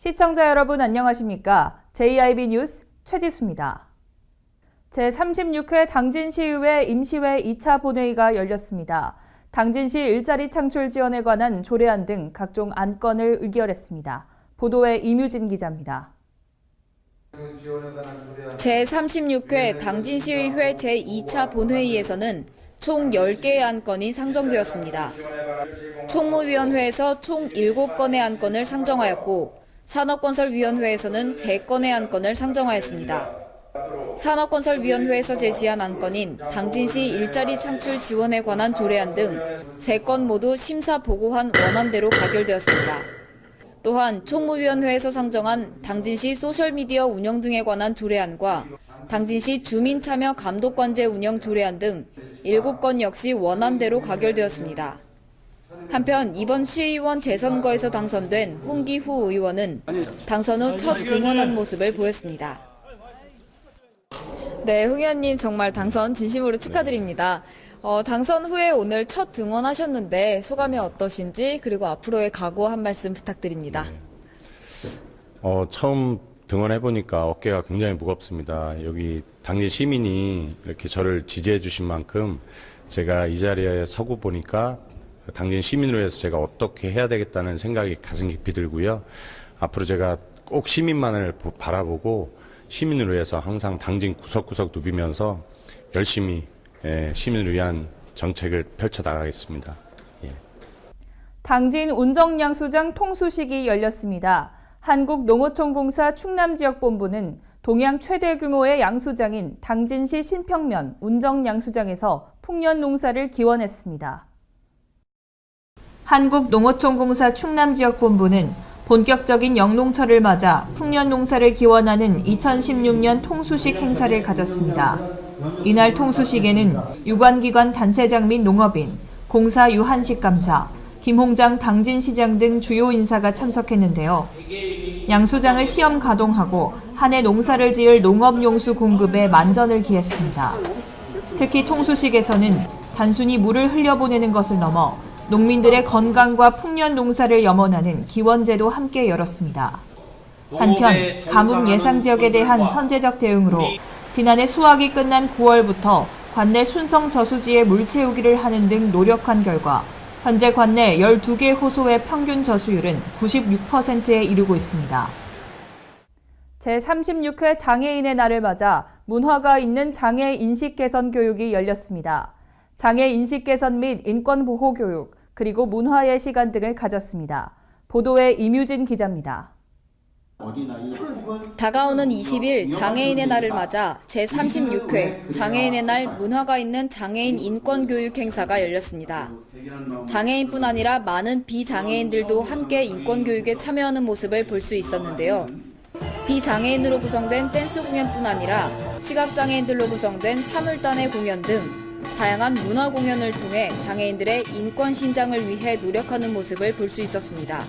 시청자 여러분 안녕하십니까? JIB 뉴스 최지수입니다. 제36회 당진시의회 임시회 2차 본회의가 열렸습니다. 당진시 일자리 창출 지원에 관한 조례안 등 각종 안건을 의결했습니다. 보도에 이뮤진 기자입니다. 제36회 당진시의회 제2차 본회의에서는 총 10개의 안건이 상정되었습니다. 총무위원회에서 총 7건의 안건을 상정하였고 산업건설위원회에서는 3건의 안건을 상정하였습니다. 산업건설위원회에서 제시한 안건인 당진시 일자리 창출 지원에 관한 조례안 등 3건 모두 심사 보고한 원안대로 가결되었습니다. 또한 총무위원회에서 상정한 당진시 소셜미디어 운영 등에 관한 조례안과 당진시 주민참여 감독관제 운영 조례안 등 7건 역시 원안대로 가결되었습니다. 한편 이번 시의원 재선거에서 당선된 홍기후 의원은 당선 후 첫 등원한 모습을 보였습니다. 네, 홍 의원님 정말 당선 진심으로 축하드립니다. 당선 후에 오늘 첫 등원하셨는데 소감이 어떠신지 그리고 앞으로의 각오 한 말씀 부탁드립니다. 처음 등원해보니까 어깨가 굉장히 무겁습니다. 여기 당진 시민이 이렇게 저를 지지해 주신 만큼 제가 이 자리에 서고 보니까 당진 시민을 위해서 제가 어떻게 해야 되겠다는 생각이 가슴 깊이 들고요. 앞으로 제가 꼭 시민만을 바라보고 시민을 위해서 항상 당진 구석구석 누비면서 열심히 시민을 위한 정책을 펼쳐나가겠습니다. 예. 당진 운정양수장 통수식이 열렸습니다. 한국농어촌공사 충남지역본부는 동양 최대 규모의 양수장인 당진시 신평면 운정양수장에서 풍년 농사를 기원했습니다. 한국농어촌공사 충남지역본부는 본격적인 영농철을 맞아 풍년 농사를 기원하는 2016년 통수식 행사를 가졌습니다. 이날 통수식에는 유관기관 단체장 및 농업인, 공사 유한식 감사, 김홍장 당진시장 등 주요 인사가 참석했는데요. 양수장을 시험 가동하고 한 해 농사를 지을 농업용수 공급에 만전을 기했습니다. 특히 통수식에서는 단순히 물을 흘려보내는 것을 넘어 농민들의 건강과 풍년 농사를 염원하는 기원제도 함께 열었습니다. 한편 가뭄 예상 지역에 대한 선제적 대응으로 지난해 수확이 끝난 9월부터 관내 순성 저수지에 물 채우기를 하는 등 노력한 결과 현재 관내 12개 호소의 평균 저수율은 96%에 이르고 있습니다. 제36회 장애인의 날을 맞아 문화가 있는 장애 인식 개선 교육이 열렸습니다. 장애 인식 개선 및 인권 보호 교육, 그리고 문화의 시간 등을 가졌습니다. 보도에 이뮤진 기자입니다. 다가오는 20일 장애인의 날을 맞아 제36회 장애인의 날 문화가 있는 장애인 인권 교육 행사가 열렸습니다. 장애인뿐 아니라 많은 비장애인들도 함께 인권 교육에 참여하는 모습을 볼 수 있었는데요. 비장애인으로 구성된 댄스 공연뿐 아니라 시각장애인들로 구성된 사물단의 공연 등 다양한 문화 공연을 통해 장애인들의 인권 신장을 위해 노력하는 모습을 볼 수 있었습니다.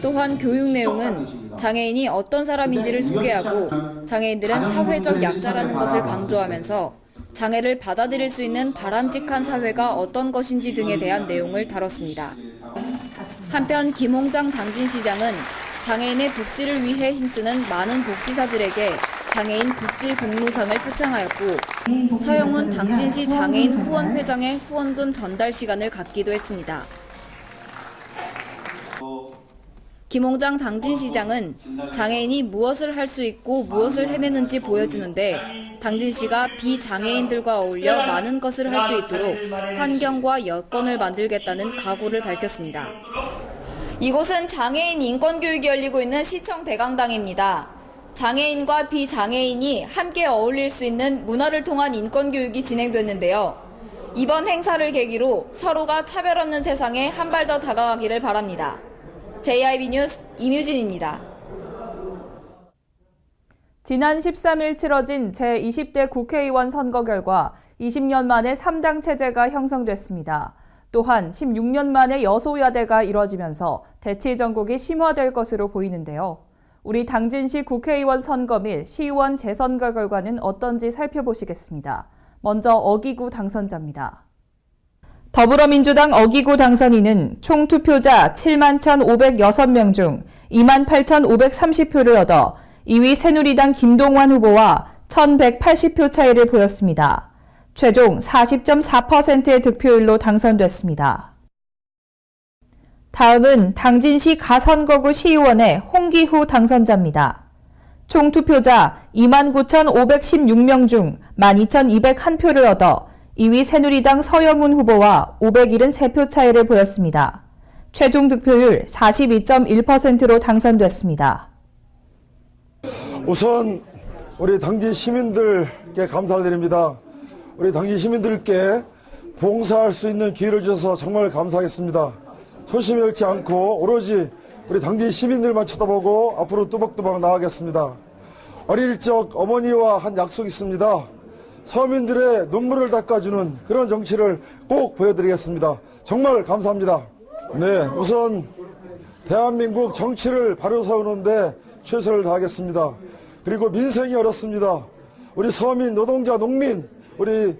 또한 교육 내용은 장애인이 어떤 사람인지를 소개하고 장애인들은 사회적 약자라는 것을 강조하면서 장애를 받아들일 수 있는 바람직한 사회가 어떤 것인지 등에 대한 내용을 다뤘습니다. 한편 김홍장 당진시장은 장애인의 복지를 위해 힘쓰는 많은 복지사들에게 장애인 복지 공로상을 표창하였고 서영훈 당진시 장애인 후원회장의 후원금 전달 시간을 갖기도 했습니다. 김홍장 당진시장은 장애인이 무엇을 할 수 있고 무엇을 해내는지 보여주는데 당진시가 비장애인들과 어울려 많은 것을 할 수 있도록 환경과 여건을 만들겠다는 각오를 밝혔습니다. 이곳은 장애인 인권교육이 열리고 있는 시청 대강당입니다. 장애인과 비장애인이 함께 어울릴 수 있는 문화를 통한 인권교육이 진행됐는데요. 이번 행사를 계기로 서로가 차별 없는 세상에 한 발 더 다가가기를 바랍니다. JIB 뉴스 이뮤진입니다. 지난 13일 치러진 제20대 국회의원 선거 결과 20년 만에 3당 체제가 형성됐습니다. 또한 16년 만에 여소야대가 이뤄지면서 대치 전국이 심화될 것으로 보이는데요. 우리 당진시 국회의원 선거 및 시의원 재선거 결과는 어떤지 살펴보시겠습니다. 먼저 어기구 당선자입니다. 더불어민주당 어기구 당선인은 총 투표자 71,506명 중 28,530표를 얻어 2위 새누리당 김동완 후보와 1,180표 차이를 보였습니다. 최종 40.4%의 득표율로 당선됐습니다. 다음은 당진시 가선거구 시의원의 홍기후 당선자입니다. 총 투표자 29,516명 중 12,201표를 얻어 2위 새누리당 서영훈 후보와 573표 차이를 보였습니다. 최종 득표율 42.1%로 당선됐습니다. 우선 우리 당진 시민들께 감사를 드립니다. 우리 당진 시민들께 봉사할 수 있는 기회를 주셔서 정말 감사하겠습니다. 초심을 잃지 않고 오로지 우리 당진 시민들만 쳐다보고 앞으로 뚜벅뚜벅 나아가겠습니다. 어릴 적 어머니와 한 약속이 있습니다. 서민들의 눈물을 닦아주는 그런 정치를 꼭 보여드리겠습니다. 정말 감사합니다. 네, 우선 대한민국 정치를 바로 세우는데 최선을 다하겠습니다. 그리고 민생이 어렵습니다. 우리 서민, 노동자, 농민, 우리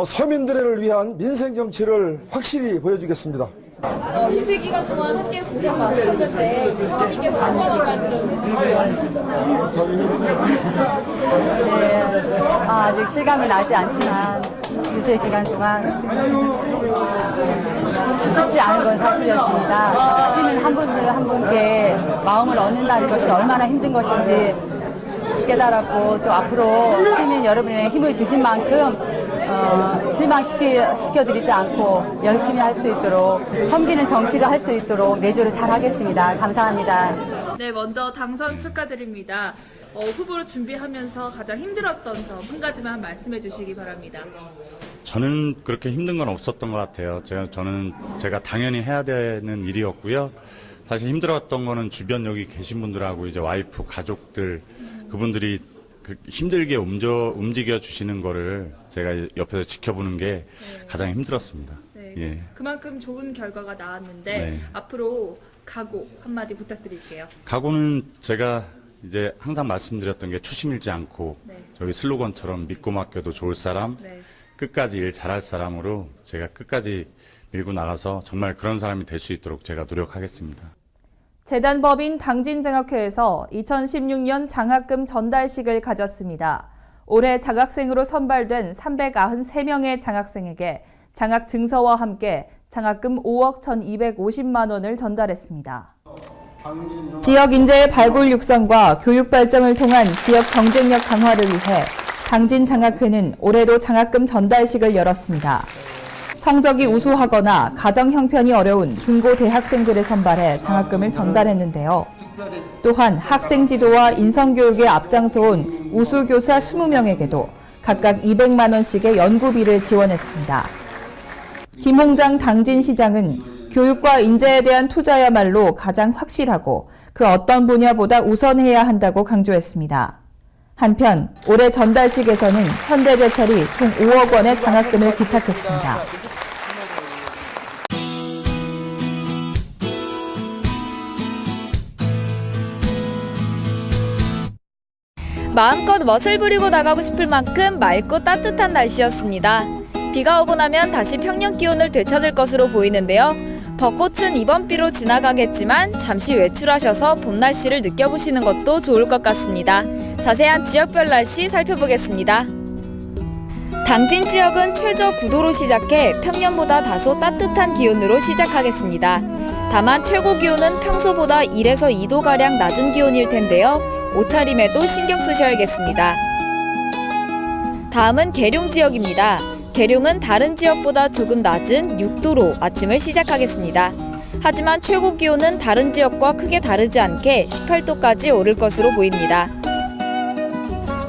서민들을 위한 민생 정치를 확실히 보여주겠습니다. 유세 기간 동안 함께 고생 많으셨는데 이사장님께서 소감 한 말씀 해주시죠. 아직 실감이 나지 않지만 유세 기간 동안 쉽지 않은 건 사실이었습니다. 시민 한 분들 한 분께 마음을 얻는다는 것이 얼마나 힘든 것인지 깨달았고, 또 앞으로 시민 여러분의 힘을 주신 만큼 실망시켜드리지 않고 열심히 할 수 있도록, 섬기는 정치를 할 수 있도록 내조를 잘 하겠습니다. 감사합니다. 네, 먼저 당선 축하드립니다. 후보를 준비하면서 가장 힘들었던 점 한 가지만 말씀해 주시기 바랍니다. 저는 그렇게 힘든 건 없었던 것 같아요. 저는 제가 당연히 해야 되는 일이었고요. 사실 힘들었던 거는 주변 여기 계신 분들하고 이제 와이프, 가족들, 그분들이 힘들게 움직여 주시는 거를 제가 옆에서 지켜보는 게 가장 힘들었습니다. 네, 예. 그만큼 좋은 결과가 나왔는데 네. 앞으로 각오 한마디 부탁드릴게요. 각오는 제가 이제 항상 말씀드렸던 게 초심 잃지 않고 네. 저희 슬로건처럼 믿고 맡겨도 좋을 사람, 네. 끝까지 일 잘할 사람으로 제가 끝까지 밀고 나가서 정말 그런 사람이 될 수 있도록 제가 노력하겠습니다. 재단법인 당진장학회에서 2016년 장학금 전달식을 가졌습니다. 올해 장학생으로 선발된 393명의 장학생에게 장학 증서와 함께 장학금 5억 1,250만 원을 전달했습니다. 지역 인재의 발굴 육성과 교육 발전을 통한 지역 경쟁력 강화를 위해 당진장학회는 올해도 장학금 전달식을 열었습니다. 성적이 우수하거나 가정 형편이 어려운 중고 대학생들을 선발해 장학금을 전달했는데요. 또한 학생 지도와 인성교육에 앞장서온 우수교사 20명에게도 각각 200만 원씩의 연구비를 지원했습니다. 김홍장 당진시장은 교육과 인재에 대한 투자야말로 가장 확실하고 그 어떤 분야보다 우선해야 한다고 강조했습니다. 한편 올해 전달식에서는 현대제철이 총 5억 원의 장학금을 기탁했습니다. 마음껏 멋을 부리고 나가고 싶을 만큼 맑고 따뜻한 날씨였습니다. 비가 오고 나면 다시 평년 기온을 되찾을 것으로 보이는데요. 벚꽃은 이번 비로 지나가겠지만 잠시 외출하셔서 봄 날씨를 느껴보시는 것도 좋을 것 같습니다. 자세한 지역별 날씨 살펴보겠습니다. 당진 지역은 최저 9도로 시작해 평년보다 다소 따뜻한 기온으로 시작하겠습니다. 다만 최고 기온은 평소보다 1에서 2도가량 낮은 기온일 텐데요. 옷차림에도 신경 쓰셔야겠습니다. 다음은 계룡 지역입니다. 계룡은 다른 지역보다 조금 낮은 6도로 아침을 시작하겠습니다. 하지만 최고 기온은 다른 지역과 크게 다르지 않게 18도까지 오를 것으로 보입니다.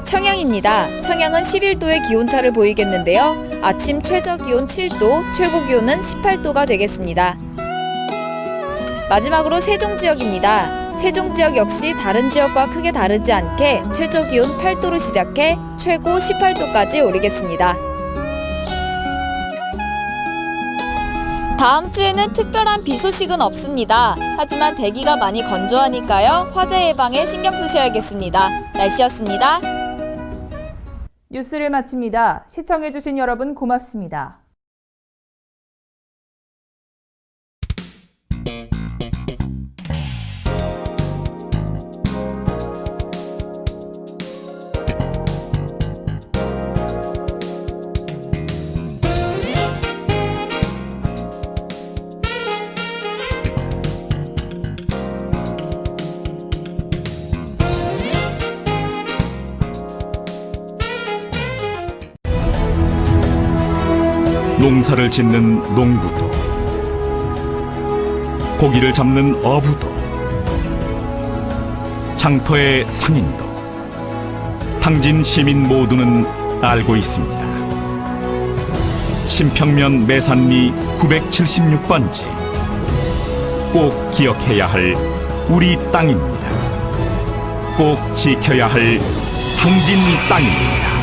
청양입니다. 청양은 11도의 기온차를 보이겠는데요. 아침 최저 기온 7도, 최고 기온은 18도가 되겠습니다. 마지막으로 세종 지역입니다. 세종 지역 역시 다른 지역과 크게 다르지 않게 최저 기온 8도로 시작해 최고 18도까지 오르겠습니다. 다음 주에는 특별한 비 소식은 없습니다. 하지만 대기가 많이 건조하니까요. 화재 예방에 신경 쓰셔야겠습니다. 날씨였습니다. 뉴스를 마칩니다. 시청해주신 여러분 고맙습니다. 농사를 짓는 농부도, 고기를 잡는 어부도, 장터의 상인도, 당진 시민 모두는 알고 있습니다. 신평면 매산리 976번지. 꼭 기억해야 할 우리 땅입니다. 꼭 지켜야 할 당진 땅입니다.